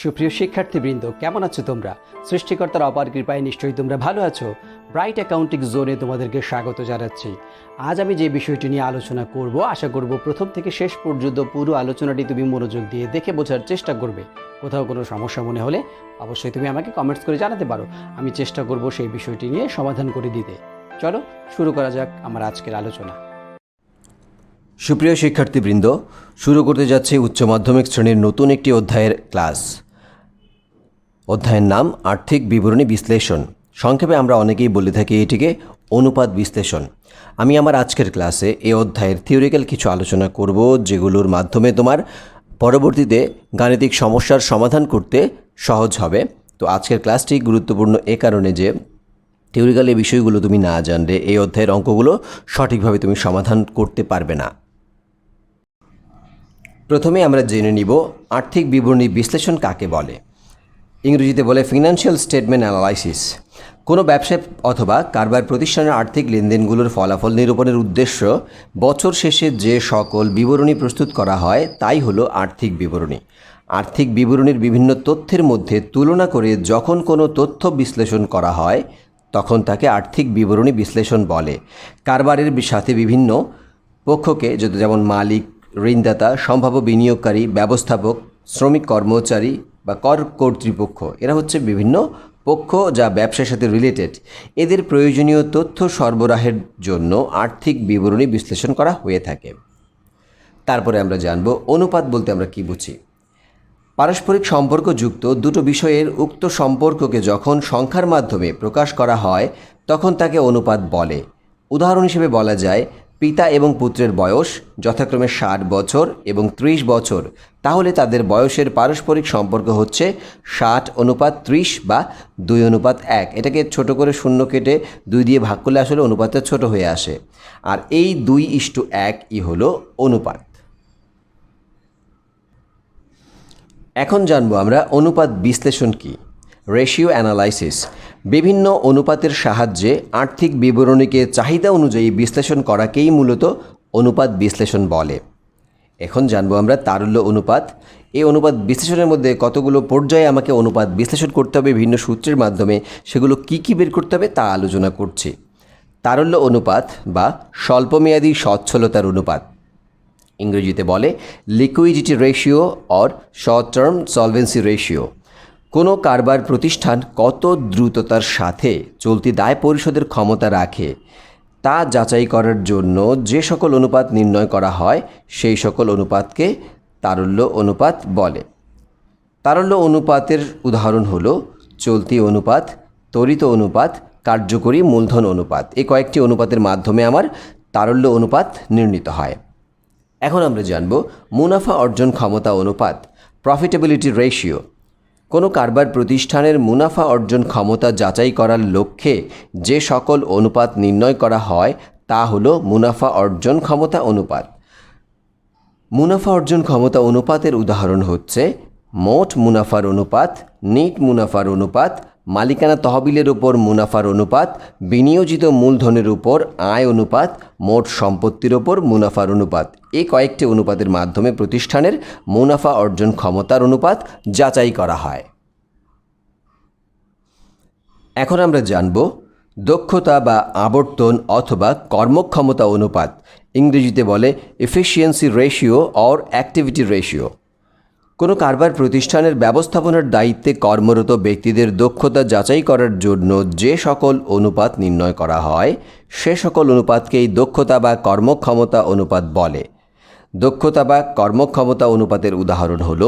সুপ্রিয় শিক্ষার্থীবৃন্দ, কেমন আছো তোমরা? সৃষ্টিকর্তার অপার কৃপায় নিশ্চয়ই তোমরা ভালো আছো। ব্রাইট অ্যাকাউন্টিং জোনে তোমাদেরকে স্বাগত জানাচ্ছি। আজ আমি যে বিষয়টি নিয়ে আলোচনা করব, আশা করব প্রথম থেকে শেষ পর্যন্ত পুরো আলোচনাটি তুমি মনোযোগ দিয়ে দেখে বোঝার চেষ্টা করবে। কোথাও কোনো সমস্যা মনে হলে অবশ্যই তুমি আমাকে কমেন্টস করে জানাতে পারো। আমি চেষ্টা করব সেই বিষয়টি নিয়ে সমাধান করে দিতে। চলো শুরু করা যাক আমার আজকের আলোচনা। সুপ্রিয় শিক্ষার্থীবৃন্দ, শুরু করতে যাচ্ছি উচ্চ মাধ্যমিক শ্রেণীর নতুন একটি অধ্যায়ের ক্লাস। অধ্যায়ের নাম আর্থিক বিবরণী বিশ্লেষণ। সংক্ষেপে আমরা অনেকেই বলে থাকি এটিকে অনুপাত বিশ্লেষণ। আমি আমার আজকের ক্লাসে এই অধ্যায়ের থিওরিক্যাল কিছু আলোচনা করব, যেগুলোর মাধ্যমে তোমার পরবর্তীতে গাণিতিক সমস্যার সমাধান করতে সহজ হবে। তো আজকের ক্লাসটি গুরুত্বপূর্ণ এ কারণে যে থিওরিক্যাল এই বিষয়গুলো তুমি না জানলে এই অধ্যায়ের অঙ্কগুলো সঠিকভাবে তুমি সমাধান করতে পারবে না। প্রথমে আমরা জেনে নিব আর্থিক বিবরণী বিশ্লেষণ কাকে বলে। ইংরেজিতে বলে ফিনান্সিয়াল স্টেটমেন্ট অ্যানালাইসিস। কোনো ব্যবসায় অথবা কারবার প্রতিষ্ঠানের আর্থিক লেনদেনগুলোর ফলাফল নিরূপণের উদ্দেশ্য বছর শেষে যে সকল বিবরণী প্রস্তুত করা হয় তাই হলো আর্থিক বিবরণী। আর্থিক বিবরণীর বিভিন্ন তথ্যের মধ্যে তুলনা করে যখন কোনো তথ্য বিশ্লেষণ করা হয় তখন তাকে আর্থিক বিবরণী বিশ্লেষণ বলে। কারবারের সাথে বিভিন্ন পক্ষকে, যেমন মালিক, ঋণদাতা, সম্ভাব্য বিনিয়োগকারী, ব্যবস্থাপক, শ্রমিক কর্মচারী বা কর কর্তৃপক্ষ, এরা হচ্ছে বিভিন্ন পক্ষ যা ব্যবসার সাথে রিলেটেড। এদের প্রয়োজনীয় তথ্য সরবরাহের জন্য আর্থিক বিবরণী বিশ্লেষণ করা হয়ে থাকে। তারপরে আমরা জানব অনুপাত বলতে আমরা কি বুঝি। পারস্পরিক সম্পর্কযুক্ত দুটো বিষয়ের উক্ত সম্পর্ককে যখন সংখ্যার মাধ্যমে প্রকাশ করা হয় তখন তাকে অনুপাত বলে। উদাহরণ হিসেবে বলা যায় পিতা এবং পুত্রের বয়স যথাক্রমে 60 বছর এবং 30 বছর, তাহলে তাদের বয়সের পারস্পরিক সম্পর্ক হচ্ছে 60:30 বা 2:1। এটাকে ছোট করে শূন্য কেটে 2 দিয়ে ভাগ করলে আসলে অনুপাতটা ছোট হয়ে আসে, আর এই 2:1ই হলো অনুপাত। এখন জানবো আমরা অনুপাত বিশ্লেষণ কি। Ratio analysis. বিভিন্ন অনুপাতের সাহায্যে আর্থিক বিবরণীকে চাহিদা অনুযায়ী বিশ্লেষণ করাকেই মূলত অনুপাত বিশ্লেষণ বলে। এখন জানবো আমরা তারল্য অনুপাত। এই অনুপাত বিশ্লেষণের মধ্যে কতগুলো পর্যায়ে আমাকে অনুপাত বিশ্লেষণ করতে হবে বিভিন্ন সূত্রের মাধ্যমে, সেগুলো কি কি বের করতে হবে তা আলোচনা করছি। তারল্য অনুপাত বা স্বল্পমেয়াদী সচ্ছলতার অনুপাত, ইংরেজিতে বলে liquidity ratio or short term solvency ratio. কোনো কারবার প্রতিষ্ঠান কত দ্রুততার সাথে চলতি দায় পরিশোধের ক্ষমতা রাখে তা যাচাই করার জন্য যে সকল অনুপাত নির্ণয় করা হয় সেই সকল অনুপাতকে তারল্য অনুপাত বলে। তারল্য অনুপাতের উদাহরণ হলো চলতি অনুপাত, ত্বরিত অনুপাত, কার্যকরী মূলধন অনুপাত। এই কয়েকটি অনুপাতের মাধ্যমে আমার তারল্য অনুপাত নির্ণীত হয়। এখন আমরা জানব মুনাফা অর্জন ক্ষমতা অনুপাত, প্রফিটেবিলিটি রেশিও। কোনো কারবার প্রতিষ্ঠানের মুনাফা অর্জন ক্ষমতা যাচাই করার লক্ষ্যে যে সকল অনুপাত নির্ণয় করা হয় তা হলো মুনাফা অর্জন ক্ষমতা অনুপাত। মুনাফা অর্জন ক্ষমতা অনুপাতের উদাহরণ হচ্ছে মোট মুনাফার অনুপাত, নেট মুনাফার অনুপাত, মালিকানা তহবিলের উপর মুনাফার অনুপাত, বিনিয়োজিত মূলধনের উপর আয় অনুপাত, মোট সম্পত্তির উপর মুনাফার অনুপাত। এই কয়েকটি অনুপাতের মাধ্যমে প্রতিষ্ঠানের মুনাফা অর্জন ক্ষমতার অনুপাত যাচাই করা হয়। এখন আমরা জানব দক্ষতা বা আবর্তন অথবা কর্মক্ষমতা অনুপাত, ইংরেজিতে বলে efficiency ratio or activity ratio. কোনো কারবার প্রতিষ্ঠানের ব্যবস্থাপনার দায়িত্বে কর্মরত ব্যক্তিদের দক্ষতা যাচাই করার জন্য যে সকল অনুপাত নির্ণয় করা হয় সে সকল অনুপাতকেই দক্ষতা বা কর্মক্ষমতা অনুপাত বলে। দক্ষতা বা কর্মক্ষমতা অনুপাতের উদাহরণ হল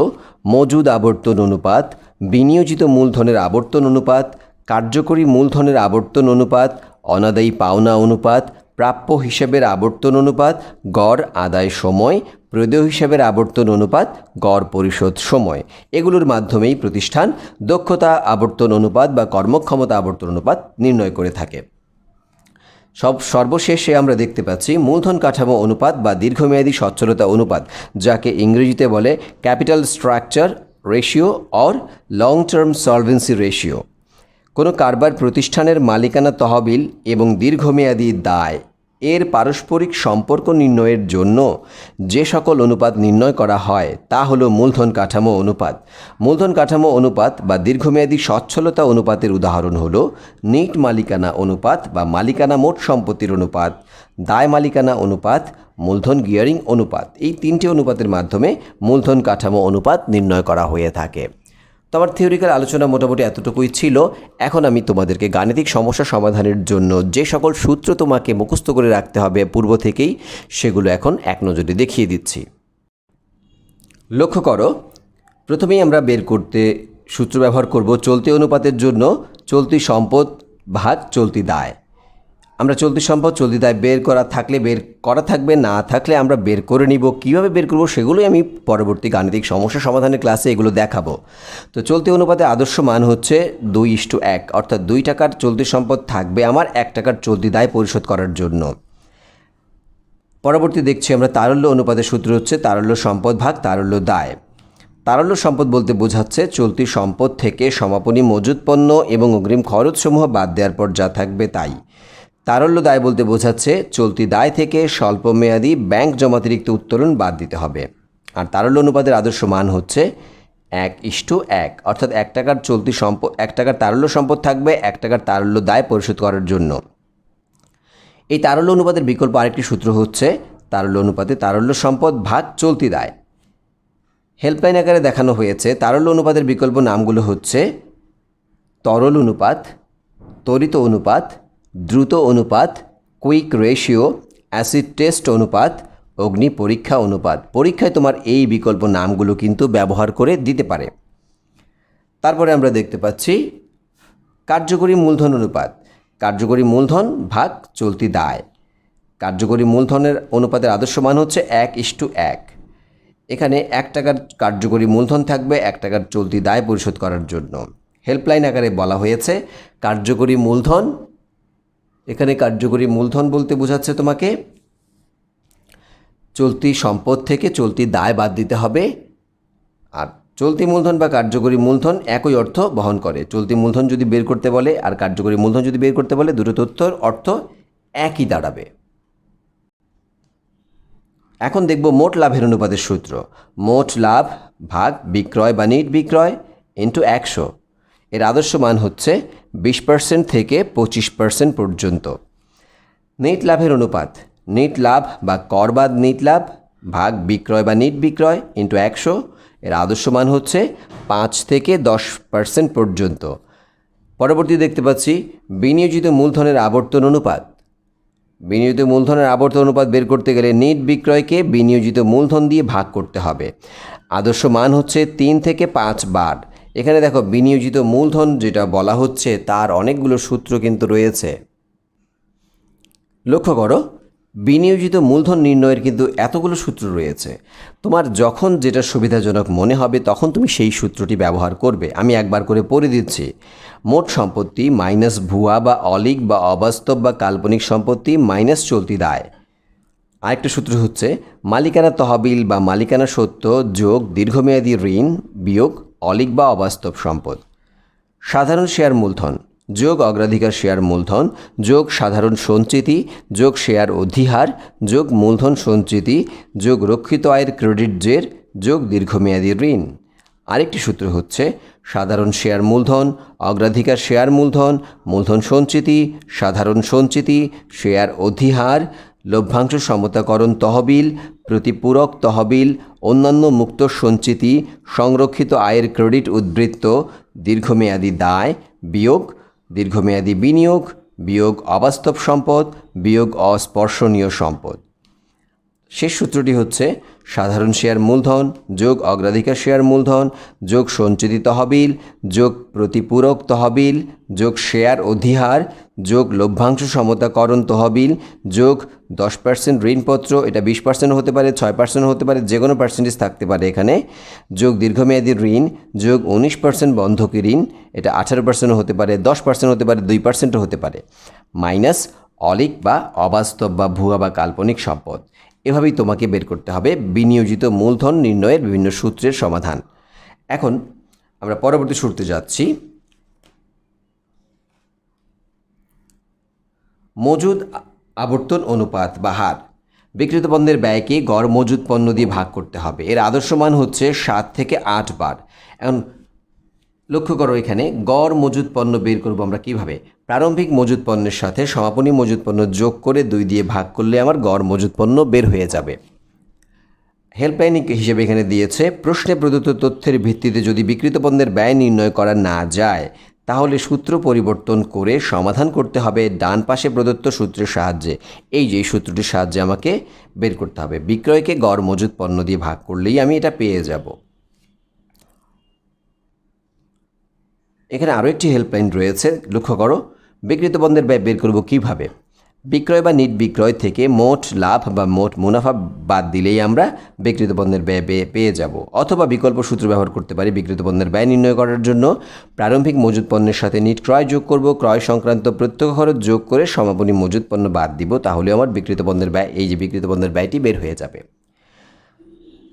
মজুদ আবর্তন অনুপাত, বিনিয়োজিত মূলধনের আবর্তন অনুপাত, কার্যকরী মূলধনের আবর্তন অনুপাত, অনাদায়ী পাওনা অনুপাত, প্রাপ্য হিসেবের আবর্তন অনুপাত, গড় আদায় সময়, প্রদেয় হিসেবের আবর্তন অনুপাত, গড় পরিশোধ সময়। এগুলোর মাধ্যমেই প্রতিষ্ঠান দক্ষতা আবর্তন অনুপাত বা কর্মক্ষমতা আবর্তন অনুপাত নির্ণয় করে থাকে। সর্বশেষে আমরা দেখতে পাচ্ছি মূলধন কাঠামো অনুপাত বা দীর্ঘমেয়াদী সচ্ছলতা অনুপাত, যাকে ইংরেজিতে বলে capital structure ratio or long term solvency ratio. কোনো কারবার প্রতিষ্ঠানের মালিকানা তহবিল এবং দীর্ঘমেয়াদী দায় এর পারস্পরিক সম্পর্ক নির্ণয়ের জন্য যে সকল অনুপাত নির্ণয় করা হয় তা হলো মূলধন কাঠামো অনুপাত। মূলধন কাঠামো অনুপাত বা দীর্ঘমেয়াদী সচ্ছলতা অনুপাতের উদাহরণ হলো নিট মালিকানা অনুপাত বা মালিকানা মোট সম্পত্তির অনুপাত, দায় মালিকানা অনুপাত, মূলধন গিয়ারিং অনুপাত। এই তিনটি অনুপাতের মাধ্যমে মূলধন কাঠামো অনুপাত নির্ণয় করা হয়ে থাকে। তো আমার থিওরিক্যাল আলোচনা মোটামুটি এতটুকুই ছিল। এখন আমি তোমাদেরকে গাণিতিক সমস্যা সমাধানের জন্য যে সকল সূত্র তোমাকে মুখস্থ করে রাখতে হবে পূর্ব থেকেই, সেগুলো এখন এক নজরে দেখিয়ে দিচ্ছি। লক্ষ্য করো, প্রথমেই আমরা বের করতে সূত্র ব্যবহার করব চলতি অনুপাতের জন্য চলতি সম্পদ ভাগ চলতি দায়। আমরা চলতি সম্পদ চলতি দায় বের করা থাকলে বের করা থাকবে, না থাকলে আমরা বের করে নিব। কীভাবে বের করব সেগুলোই আমি পরবর্তী গাণিতিক সমস্যা সমাধানের ক্লাসে এগুলো দেখাবো। তো চলতি অনুপাতে আদর্শ মান হচ্ছে 2:1, অর্থাৎ 2 টাকার চলতি সম্পদ থাকবে আমার 1 টাকার চলতি দায় পরিশোধ করার জন্য। পরবর্তী দেখছি আমরা তারল্য অনুপাতের সূত্র হচ্ছে তারল্য সম্পদ ভাগ তারল্য দায়। তারল্য সম্পদ বলতে বোঝাচ্ছে চলতি সম্পদ থেকে সমাপনী মজুত পণ্য এবং অগ্রিম খরচসমূহ বাদ দেওয়ার পর যা থাকবে তাই। তারল্য দায় বলতে বোঝাচ্ছে চলতি দায় থেকে স্বল্পমেয়াদী ব্যাংক জমাতিরিক্ত উত্তোলন বাদ দিতে হবে। আর তারল্য অনুপাতের আদর্শ মান হচ্ছে 1:1, অর্থাৎ 1 টাকার চলতি সম্পদ 1 টাকার তারল্য সম্পদ থাকবে 1 টাকার তারল্য দায় পরিশোধ করার জন্য। এই তারল্য অনুপাতের বিকল্প আরেকটি সূত্র হচ্ছে তারল্য অনুপাতে তারল্য সম্পদ ভাগ চলতি দায়। হেল্পলাইন আকারে দেখানো হয়েছে। তারল্য অনুপাতের বিকল্প নামগুলো হচ্ছে তরল অনুপাত, ত্বরিত অনুপাত, দ্রুত অনুপাত, কুইক রেশিও, অ্যাসিড টেস্ট অনুপাত, অগ্নি পরীক্ষা অনুপাত। পরীক্ষায় তোমার এই বিকল্প নামগুলো কিন্তু ব্যবহার করে দিতে পারে। তারপরে আমরা দেখতে পাচ্ছি কার্যকরী মূলধন অনুপাত। কার্যকরী মূলধন ভাগ চলতি দায়। কার্যকরী মূলধনের অনুপাতের আদর্শ মান হচ্ছে 1:1। এখানে 1 টাকার কার্যকরী মূলধন থাকবে 1 টাকার চলতি দায় পরিশোধ করার জন্য। হেল্পলাইন আকারে বলা হয়েছে কার্যকরী মূলধন, এখানে কার্যকরী মূলধন বলতে বোঝাচ্ছে তোমাকে চলতি সম্পদ থেকে চলতি দায় বাদ দিতে হবে। আর চলতি মূলধন বা কার্যকরী মূলধন একই অর্থ বহন করে। চলতি মূলধন যদি বের করতে বলে আর কার্যকরী মূলধন যদি বের করতে বলে, দুটো তথ্যর অর্থ একই দাঁড়াবে। এখন দেখব মোট লাভের অনুপাতের সূত্র। মোট লাভ ভাগ বিক্রয় বা নিট বিক্রয় ইন্টু 100। এর আদর্শ মান হচ্ছে 20% থেকে 25% পর্যন্ত। নেট লাভের অনুপাত নেট লাভ বা করবাদ নিট লাভ ভাগ বিক্রয় বা নিট বিক্রয় ইন্টু 100। এর আদর্শ মান হচ্ছে 5 থেকে 10% পর্যন্ত। পরবর্তী দেখতে পাচ্ছি বিনিয়োজিত মূলধনের আবর্তন অনুপাত। বিনিয়োজিত মূলধনের আবর্তন অনুপাত বের করতে গেলে নিট বিক্রয়কে বিনিয়োজিত মূলধন দিয়ে ভাগ করতে হবে। আদর্শ মান হচ্ছে 3 থেকে 5 বার। এখানে দেখো বিনিয়োজিত মূলধন যেটা বলা হচ্ছে তার অনেকগুলো সূত্র কিন্তু রয়েছে। লক্ষ্য করো, বিনিয়োজিত মূলধন নির্ণয়ের কিন্তু এতগুলো সূত্র রয়েছে। তোমার যখন যেটা সুবিধাজনক মনে হবে তখন তুমি সেই সূত্রটি ব্যবহার করবে। আমি একবার করে পড়ে দিচ্ছি। মোট সম্পত্তি মাইনাস ভুয়া বা অলিক বা অবাস্তব বা কাল্পনিক সম্পত্তি মাইনাস চলতি দায়। আরেকটা সূত্র হচ্ছে মালিকানা তহবিল বা মালিকানা সত্ত্ব যোগ দীর্ঘমেয়াদী ঋণ বিয়োগ অলিক বা অবাস্তব সম্পদ। সাধারণ শেয়ার মূলধন যোগ অগ্রাধিকার শেয়ার মূলধন যোগ সাধারণ সঞ্চিতি যোগ শেয়ার অধিহার যোগ মূলধন সঞ্চিতি যোগ রক্ষিত আয়ের ক্রেডিট জের যোগ দীর্ঘমেয়াদী ঋণ। আরেকটি সূত্র হচ্ছে সাধারণ শেয়ার মূলধন অগ্রাধিকার শেয়ার মূলধন মূলধন সঞ্চিতি সাধারণ সঞ্চিতি শেয়ার অধিহার লভ্যাংশ সমতাকরণ তহবিল প্রতিপূরক তহবিল অন্যান্য মুক্ত সঞ্চিতি সংরক্ষিত আয়ের ক্রেডিট উদ্বৃত্ত দীর্ঘমেয়াদী দায় বিয়োগ দীর্ঘমেয়াদী বিনিয়োগ বিয়োগ অবাস্তব সম্পদ বিয়োগ অস্পর্শনীয় সম্পদ। শেষ সূত্রটি হচ্ছে সাধারণ শেয়ার মূলধন যোগ অগ্রাধিকার শেয়ার মূলধন যোগ সঞ্চিতি তহবিল যোগ প্রতিপূরক তহবিল যোগ শেয়ার অধিহার যোগ লভ্যাংশ সমতাকরণ তহবিল যোগ 10% ঋণপত্র, এটা 20% হতে পারে 6% হতে পারে, যে কোনো পার্সেন্টেজ থাকতে পারে এখানে, যোগ দীর্ঘমেয়াদী ঋণ যোগ 19% বন্ধকি ঋণ, এটা 18% হতে পারে 10% হতে পারে 2% হতে পারে, মাইনাস অলিক বা অবাস্তব বা ভুয়া বা কাল্পনিক সম্পদ। এভাবেই তোমাকে বের করতে হবে বিনিয়োজিত মূলধন নির্ণয়ের বিভিন্ন সূত্রের সমাধান। এখন আমরা পরবর্তী সূত্রে যাচ্ছি। মজুদ আবর্তন অনুপাত বা হার। বিক্রিত পণ্যের ব্যয়কে গড় মজুত পণ্য দিয়ে ভাগ করতে হবে। এর আদর্শ মান হচ্ছে 7 থেকে 8 বার। এখন লক্ষ্য করো, এখানে গড় মজুত পণ্য বের করব আমরা কিভাবে? প্রারম্ভিক মজুত পণ্যের সাথে সমাপনী মজুত পণ্য যোগ করে 2 দিয়ে ভাগ করলে আমার গড় মজুত পণ্য বের হয়ে যাবে। হেল্পলাইন হিসেবে এখানে দিয়েছে, প্রশ্নে প্রদত্ত তথ্যের ভিত্তিতে যদি বিক্রিত পণ্যের ব্যয় নির্ণয় করা না যায় তাহলে সূত্র পরিবর্তন করে সমাধান করতে হবে ডান পাশে প্রদত্ত সূত্রের সাহায্যে। এই যে সূত্রটির সাহায্যে আমাকে বের করতে হবে। বিক্রয়কে গড় মজুত পণ্য দিয়ে ভাগ করলেই আমি এটা পেয়ে যাব। এখানে আরও একটি হেল্পলাইন রয়েছে, লক্ষ্য করো। বিক্রিত পণ্যের ব্যয় বের করব কিভাবে? বিক্রয় বা নিট বিক্রয় থেকে মোট লাভ বা মোট মুনাফা বাদ দিলেই আমরা বিক্রিত পণ্যের ব্যয় পেয়ে যাব। অথবা বিকল্প সূত্র ব্যবহার করতে পারি বিক্রিত পণ্যের ব্যয় নির্ণয় করার জন্য। প্রারম্ভিক মজুত পণ্যের সাথে নিট ক্রয় যোগ করব, ক্রয় সংক্রান্ত প্রত্যক্ষ খরচ যোগ করে সমাপনী মজুত পণ্য বাদ দিব, তাহলে আমার বিক্রিত পণ্যের ব্যয়, এই যে বিক্রিত পণ্যের ব্যয়টি বের হয়ে যাবে।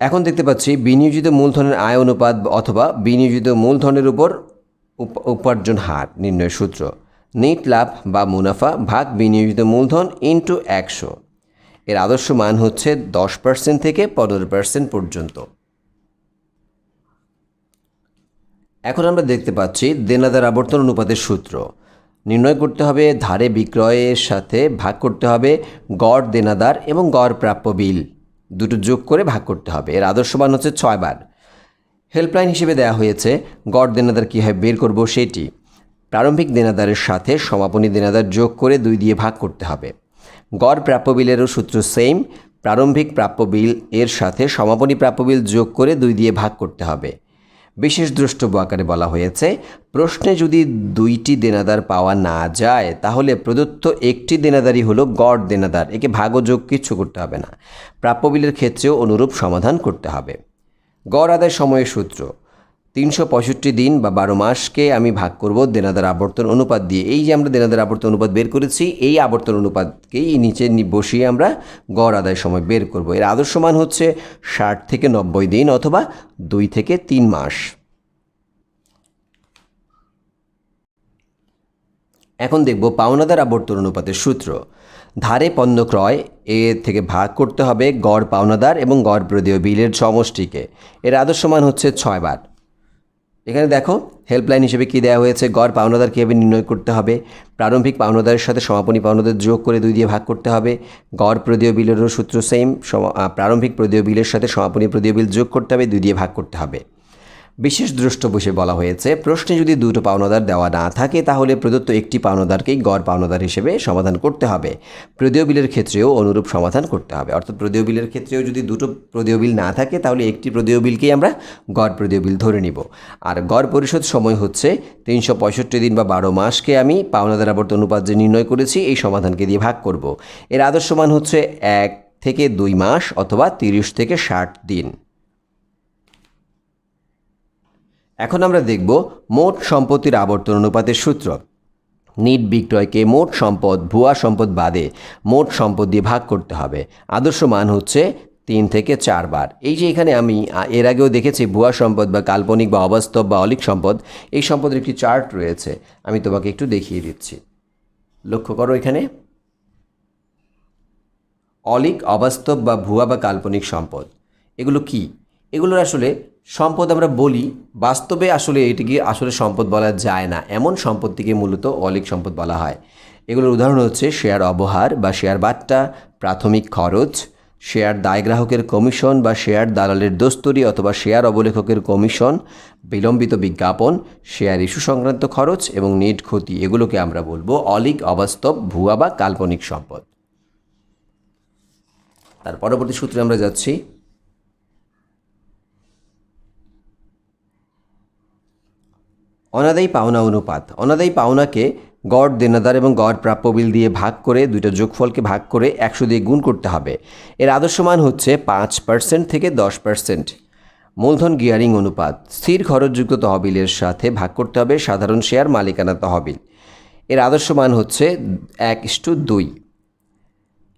এখন দেখতে পাচ্ছি বিনিয়োজিত মূলধনের আয় অনুপাত অথবা বিনিয়োজিত মূলধনের উপর উপার্জন হার নির্ণয়ের সূত্র। নিট লাভ বা মুনাফা ভাগ বিনিয়োজিত মূলধন ইন্টু 100। এর আদর্শ মান হচ্ছে 10% থেকে 15% পর্যন্ত। এখন আমরা দেখতে পাচ্ছি দেনাদার আবর্তন অনুপাতের সূত্র নির্ণয় করতে হবে। ধারে বিক্রয়ের সাথে ভাগ করতে হবে গড় দেনাদার এবং গড় প্রাপ্য বিল, দুটো যোগ করে ভাগ করতে হবে। এর আদর্শ মান হচ্ছে 6 বার। হেল্পলাইন হিসেবে দেওয়া হয়েছে গড় দেনাদার কীভাবে বের করব সেটি। প্রারম্ভিক দেনাদারের সাথে সমাপনী দেনাদার যোগ করে 2 দিয়ে ভাগ করতে হবে। গড় প্রাপ্য বিলেরও সূত্র সেম, প্রারম্ভিক প্রাপ্য বিল এর সাথে সমাপনী প্রাপ্য বিল যোগ করে 2 দিয়ে ভাগ করতে হবে। বিশেষ দ্রষ্টব্য আকারে বলা হয়েছে, প্রশ্নে যদি 2টি দেনাদার পাওয়া না যায় তাহলে প্রদত্ত একটি দেনাদারই হলো গড় দেনাদার, একে ভাগ ও যোগ কিচ্ছু করতে হবে না। প্রাপ্য বিলের ক্ষেত্রেও অনুরূপ সমাধান করতে হবে। গড় আদায় সময়ের সূত্র 365 দিন বা 12 মাসকে আমি ভাগ করব দেনাদার আবর্তন অনুপাত দিয়ে। এই যে আমরা দেনাদার আবর্তন অনুপাত বের করেছি, এই আবর্তন অনুপাতকেই নিচে বসিয়ে আমরা গড় আদায় সময় বের করব। এর আদর্শ মান হচ্ছে 60 থেকে 90 দিন অথবা 2 থেকে 3 মাস। এখন দেখব পাওনাদার আবর্তন অনুপাতের সূত্র। ধারে পণ্য ক্রয় এ থেকে ভাগ করতে হবে গড় পাওনাদার এবং গড় প্রদেয় বিলের সমষ্টিকে। এর আদর্শ মান হচ্ছে 6 বার। এখানে দেখো হেল্পলাইন হিসেবে কি দেওয়া হয়েছে, গড় পাওনাদার কীভাবে নির্ণয় করতে হবে। প্রারম্ভিক পাওনাদারের সাথে সমাপনী পাওনাদার যোগ করে 2 দিয়ে ভাগ করতে হবে। গড় প্রদেয় বিলেরও সূত্র সেম, প্রারম্ভিক প্রদেয় বিলের সাথে সমাপনী প্রদেয় বিল যোগ করতে হবে, 2 দিয়ে ভাগ করতে হবে। বিশেষ দ্রষ্টব্য হিসেবে বলা হয়েছে, প্রশ্নে যদি 2টো পাওনাদার দেওয়া না থাকে তাহলে প্রদত্ত একটি পাওনাদারকেই গড় পাওনাদার হিসেবে সমাধান করতে হবে। প্রদেয় বিলের ক্ষেত্রেও অনুরূপ সমাধান করতে হবে। অর্থাৎ প্রদেয় বিলের ক্ষেত্রেও যদি 2টো প্রদেয় বিল না থাকে তাহলে একটি প্রদেয় বিলকেই আমরা গড় প্রদেয় বিল ধরে নিব। আর গড় পরিশোধ সময় হচ্ছে 365 দিন বা 12 মাসকে আমি পাওনাদার আবর্তন অনুপাত যে নির্ণয় করেছি এই সমাধানকে দিয়ে ভাগ করব। এর আদর্শ মান হচ্ছে 1 থেকে 2 মাস অথবা 30 থেকে 60 দিন। এখন আমরা দেখব মোট সম্পত্তির আবর্তন অনুপাতের সূত্র। নিট বিক্রয়কে মোট সম্পদ ভুয়া সম্পদ বাদে মোট সম্পদ দিয়ে ভাগ করতে হবে। আদর্শ মান হচ্ছে 3 থেকে 4 বার। এই যে এখানে আমি এর আগেও দেখেছি ভুয়া সম্পদ বা কাল্পনিক বা অবাস্তব বা অলীক সম্পদ, এই সম্পদের একটি চার্ট রয়েছে, আমি তোমাকে একটু দেখিয়ে দিচ্ছি। লক্ষ্য করো, এখানে অলীক, অবাস্তব বা ভুয়া বা কাল্পনিক সম্পদ এগুলো কি? এগুলোর আসলে সম্পদ আমরা বলি, বাস্তবে আসলে এটিকে আসলে সম্পদ বলা যায় না, এমন সম্পত্তিকে মূলত অলীক সম্পদ বলা হয়। এগুলোর উদাহরণ হচ্ছে শেয়ার অবহার বা শেয়ার বাট্টা, প্রাথমিক খরচ, শেয়ার দায় গ্রাহকের কমিশন বা শেয়ার দালালের দস্তরি অথবা শেয়ার অবলেখকের কমিশন, বিলম্বিত বিজ্ঞাপন, শেয়ার ইস্যু সংক্রান্ত খরচ এবং নেট ক্ষতি। এগুলোকে আমরা বলবো অলীক, অবাস্তব, ভুয়া বা কাল্পনিক সম্পদ। তার পরবর্তী সূত্রে আমরা যাচ্ছি। অনাদায়ী পাওনা অনুপাত। অনাদায়ী পাওনাকে গড় দেনাদার এবং গড় প্রাপ্য বিল দিয়ে ভাগ করে, দুইটা যোগফলকে ভাগ করে 100 দিয়ে গুণ করতে হবে। এর আদর্শ মান হচ্ছে 5% থেকে 10%। মূলধন গিয়ারিং অনুপাত। স্থির খরচযুক্ত তহবিলের সাথে ভাগ করতে হবে সাধারণ শেয়ার মালিকানা তহবিল। এর আদর্শ মান হচ্ছে 1:2।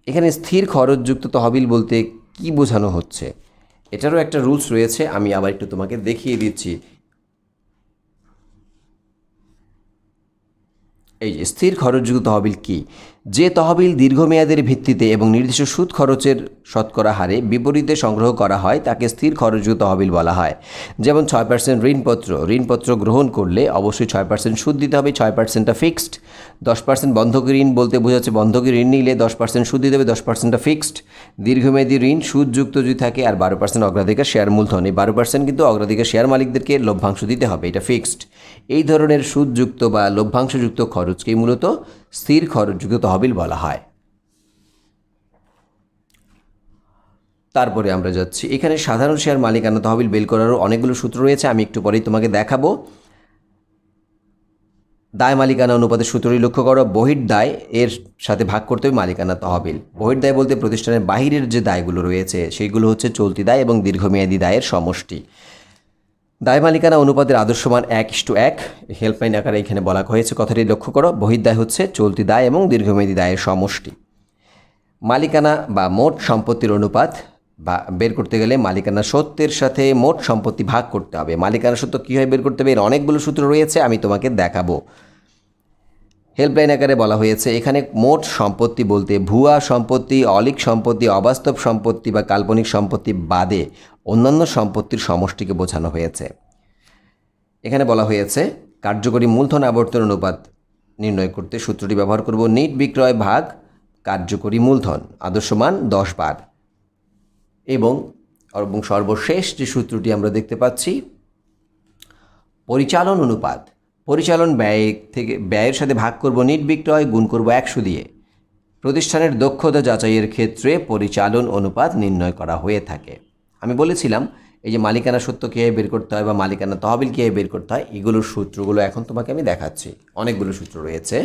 এখানে স্থির খরচযুক্ত তহবিল বলতে কি বোঝানো হচ্ছে, এটারও একটা রুলস রয়েছে, আমি আবার একটু তোমাকে দেখিয়ে দিচ্ছি। এই যে স্থির খরচযোগ্য তহবিল কি? যে তহবিল দীর্ঘমেয়াদের ভিত্তিতে এবং নির্দিষ্ট সুদ খরচের শতকরা হারে বিপরীতে সংগ্রহ করা হয় তাকে স্থির খরচযোগ্য তহবিল বলা হয়। যেমন 6% ঋণপত্র গ্রহণ করলে অবশ্যই 6% সুদ দিতে হবে, 6%টা ফিক্সড। 10% বন্ধকি ঋণ বলতে বোঝাচ্ছে বন্ধকি ঋণ নিলে 10% সুদ দিতে হবে, 10%টা ফিক্সড। দীর্ঘমেয়াদী ঋণ সুদযুক্ত যদি থাকে আর 12% অগ্রাধিকার শেয়ার মূলধন, এই 12% কিন্তু অগ্রাধিকার শেয়ার মালিকদেরকে লভ্যাংশ দিতে হবে, এটা ফিক্সড। এই ধরনের সুদযুক্ত বা লভ্যাংশযুক্ত খরচকেই মূলত স্থির খরচযুক্ত তহবিল বলা হয়। তারপরে আমরা যাচ্ছি, এখানে সাধারণ শেয়ার মালিকানা তহবিল বের করারও অনেকগুলো সূত্র রয়েছে, আমি একটু পরেই তোমাকে দেখাবো। দায় মালিকানা অনুপাতের সূত্রটি লক্ষ্য করো। বহির্দায় এর সাথে ভাগ করতে হবে মালিকানা তহবিল। বহির্দায় বলতে প্রতিষ্ঠানের বাহিরের যে দায়গুলো রয়েছে সেইগুলো হচ্ছে চলতি দায় এবং দীর্ঘমেয়াদী দায়ের সমষ্টি। দায় মালিকানা অনুপাতের আদর্শ মান 1:1, হেল্পলাইন আকারে এখানে বলা হয়েছে, কথাটি লক্ষ্য করো। বহির্দায় হচ্ছে চলতি দায় এবং দীর্ঘমেয়াদী দায়ের সমষ্টি। মালিকানা বা মোট সম্পত্তির অনুপাত বা বের করতে গেলে মালিকানা সত্ত্বের সাথে মোট সম্পত্তি ভাগ করতে হবে। মালিকানা সত্ত্ব কীভাবে বের করতে হবে এর অনেকগুলো সূত্র রয়েছে, আমি তোমাকে দেখাবো। হেল্পলাইন আকারে বলা হয়েছে, এখানে মোট সম্পত্তি বলতে ভুয়া সম্পত্তি, অলিক সম্পত্তি, অবাস্তব সম্পত্তি বা কাল্পনিক সম্পত্তি বাদে অন্যান্য সম্পত্তির সমষ্টিকে বোঝানো হয়েছে। এখানে বলা হয়েছে কার্যকরী মূলধন আবর্তন অনুপাত নির্ণয় করতে সূত্রটি ব্যবহার করব, নিট বিক্রয় ভাগ কার্যকরী মূলধন, আদর্শ মান 10 বার। এবং সর্বশেষ যে সূত্রটি আমরা দেখতে পাচ্ছি, পরিচালন অনুপাত। পরিচালন ব্যয়ের সাথে ভাগ করব নিট বিক্রয়, গুণ করব 100 দিয়ে। প্রতিষ্ঠানের দক্ষতা যাচাইয়ের ক্ষেত্রে পরিচালন অনুপাত নির্ণয় করা হয়ে থাকে। আমি বলেছিলাম এই যে মালিকানা সত্ত্ব কীভাবে বের করতে হয় বা মালিকানা তহবিল কীভাবে বের করতে হয়, এগুলোর সূত্রগুলো এখন তোমাকে আমি দেখাচ্ছি। অনেকগুলো সূত্র রয়েছে।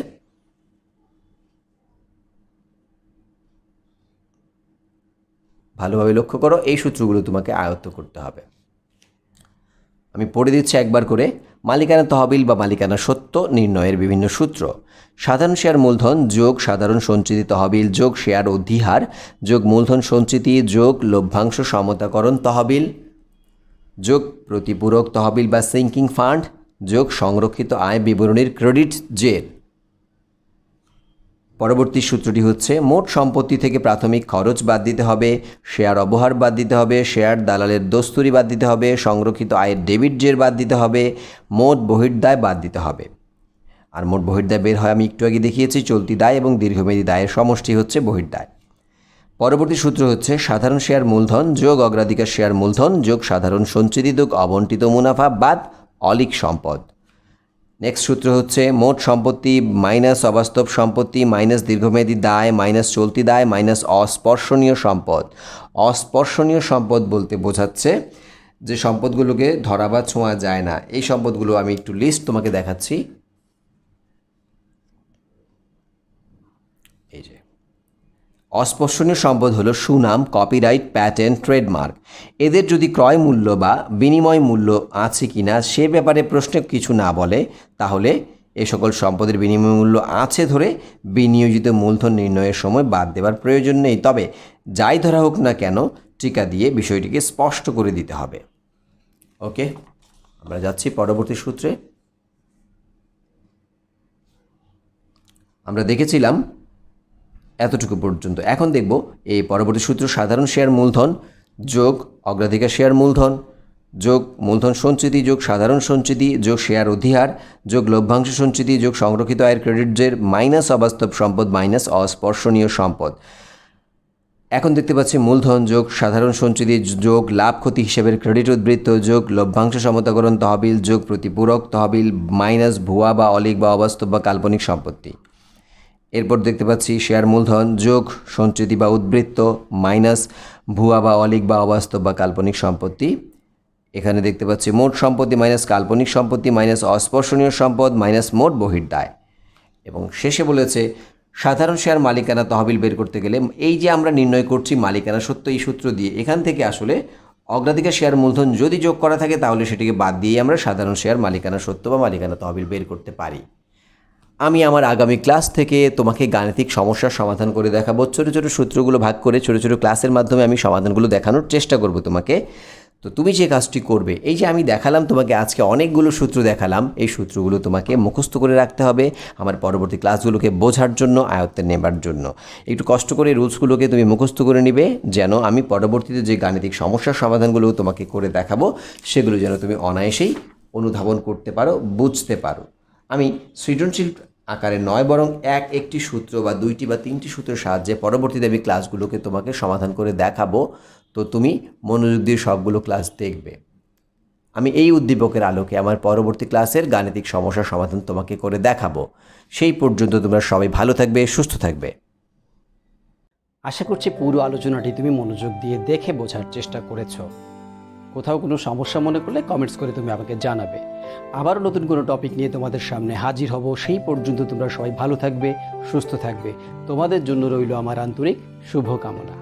ভালোভাবে লক্ষ্য করো, এই সূত্রগুলো তোমাকে আয়ত্ত করতে হবে। আমি পড়ে দিচ্ছি একবার করে। মালিকানা তহবিল বা মালিকানা সত্ত্ব নির্ণয়ের বিভিন্ন সূত্র: সাধারণ শেয়ার মূলধন যোগ সাধারণ সঞ্চিতি তহবিল যোগ শেয়ার অধিহার যোগ মূলধন সঞ্চিতি যোগ লভ্যাংশ সমতাকরণ তহবিল যোগ প্রতিপূরক তহবিল বা সিঙ্কিং ফান্ড যোগ সংরক্ষিত আয় বিবরণীর ক্রেডিট জের। পরবর্তী সূত্রটি হচ্ছে মোট সম্পত্তি থেকে প্রাথমিক খরচ বাদ দিতে হবে, শেয়ার অবহার বাদ দিতে হবে, শেয়ার দালালের দস্তুরি বাদ দিতে হবে, সংরক্ষিত আয়ের ডেবিট জের বাদ দিতে হবে, মোট বহির্দায় বাদ দিতে হবে। আর মোট বহির্দায় বের হয় আমি একটু আগে দেখিয়েছি, চলতি দায় এবং দীর্ঘমেয়াদী দায়ের সমষ্টি হচ্ছে বহির্দায়। পরবর্তী সূত্র হচ্ছে সাধারণ শেয়ার মূলধন যোগ অগ্রাধিকার শেয়ার মূলধন যোগ সাধারণ সঞ্চিতি যোগ অবন্টিত মুনাফা বাদ অলিক সম্পদ। নেক্সট সূত্র হচ্ছে মোট সম্পত্তি মাইনাস অবাস্তব সম্পত্তি মাইনাস দীর্ঘমেয়াদী দায় মাইনাস চলতি দায় মাইনাস অস্পর্শনীয় সম্পদ। অস্পর্শনীয় সম্পদ বলতে বোঝাচ্ছে যে সম্পদগুলোকে ধরা বা ছোঁয়া যায় না। এই সম্পদগুলো আমি একটু লিস্ট তোমাকে দেখাচ্ছি। এই যে অস্পর্শনীয় সম্পদ হলো সুনাম, কপিরাইট, প্যাটেন্ট, ট্রেডমার্ক। এদের যদি ক্রয় মূল্য বা বিনিময় মূল্য আছে কি না সে ব্যাপারে প্রশ্নে কিছু না বলে, তাহলে এ সকল সম্পদের বিনিময় মূল্য আছে ধরে বিনিয়োজিত মূলধন নির্ণয়ের সময় বাদ দেওয়ার প্রয়োজন নেই। তবে যাই ধরা হোক না কেন টিকা দিয়ে বিষয়টিকে স্পষ্ট করে দিতে হবে। ওকে, আমরা যাচ্ছি পরবর্তী সূত্রে। আমরা দেখেছিলাম এতটুকু পর্যন্ত। এখন দেখব এই পরবর্তী সূত্র সাধারণ শেয়ার মূলধন যোগ অগ্রাধিকার শেয়ার মূলধন যোগ মূলধন সঞ্চিতি যোগ সাধারণ সঞ্চিতি যোগ শেয়ার অধিহার যোগ লভ্যাংশ সঞ্চিতি যোগ সংরক্ষিত আয়ের ক্রেডিট জের মাইনাস অবাস্তব সম্পদ মাইনাস অস্পর্শনীয় সম্পদ। এখন দেখতে পাচ্ছি মূলধন যোগ সাধারণ সঞ্চিতি যোগ লাভ ক্ষতি হিসেবের ক্রেডিট উদ্বৃত্ত যোগ লভ্যাংশ সমতাকরণ তহবিল যোগ প্রতিপূরক তহবিল মাইনাস ভুয়া বা অলিক বা অবাস্তব বা কাল্পনিক সম্পত্তি। এরপর দেখতে পাচ্ছি শেয়ার মূলধন যোগ সঞ্চিতি বা উদ্বৃত্ত মাইনাস ভুয়া বা অলিক বা অবাস্তব বা কাল্পনিক সম্পত্তি। এখানে দেখতে পাচ্ছি মোট সম্পত্তি মাইনাস কাল্পনিক সম্পত্তি মাইনাস অস্পর্শনীয় সম্পদ মাইনাস মোট বহির্দায়। এবং শেষে বলেছে সাধারণ শেয়ার মালিকানা তহবিল বের করতে গেলে এই যে আমরা নির্ণয় করছি মালিকানা সত্ত্ব এই সূত্র দিয়ে, এখান থেকে আসলে অগ্রাধিকার শেয়ার মূলধন যদি যোগ করা থাকে তাহলে সেটিকে বাদ দিয়ে আমরা সাধারণ শেয়ার মালিকানা সত্ত্ব বা মালিকানা তহবিল বের করতে পারি। আমি আমার আগামী ক্লাস থেকে তোমাকে গাণিতিক সমস্যার সমাধান করে দেখাবো। ছোটো ছোটো সূত্রগুলো ভাগ করে ছোটো ছোটো ক্লাসের মাধ্যমে আমি সমাধানগুলো দেখানোর চেষ্টা করব তোমাকে। তো তুমি যে কাজটি করবে, এই যে আমি দেখালাম তোমাকে আজকে অনেকগুলো সূত্র দেখালাম, এই সূত্রগুলো তোমাকে মুখস্থ করে রাখতে হবে আমার পরবর্তী ক্লাসগুলোকে বোঝার জন্য, আয়ত্তে নেবার জন্য। একটু কষ্ট করে রুলসগুলোকে তুমি মুখস্থ করে নিবে, যেন আমি পরবর্তীতে যে গাণিতিক সমস্যার সমাধানগুলো তোমাকে করে দেখাবো সেগুলো যেন তুমি অনায়াসেই অনুধাবন করতে পারো, বুঝতে পারো। আমি সৃজনশীল আকারে নয়, বরং একটি সূত্র বা 2টি বা 3টি সূত্রের সাহায্যে পরবর্তীতে আমি ক্লাসগুলোকে তোমাকে সমাধান করে দেখাবো। তো তুমি মনোযোগ দিয়ে সবগুলো ক্লাস দেখবে। আমি এই উদ্দীপকের আলোকে আমার পরবর্তী ক্লাসের গাণিতিক সমস্যার সমাধান তোমাকে করে দেখাবো। সেই পর্যন্ত তোমরা সবাই ভালো থাকবে, সুস্থ থাকবে। আশা করছি পুরো আলোচনাটি তুমি মনোযোগ দিয়ে দেখে বোঝার চেষ্টা করেছো। কোথাও কোনো সমস্যা মনে করলে কমেন্টস করে তুমি আমাকে জানাবে। আবারও নতুন কোনো টপিক নিয়ে তোমাদের সামনে হাজির হব। সেই পর্যন্ত তোমরা সবাই ভালো থাকবে, সুস্থ থাকবে। তোমাদের জন্য রইল আমার আন্তরিক শুভকামনা।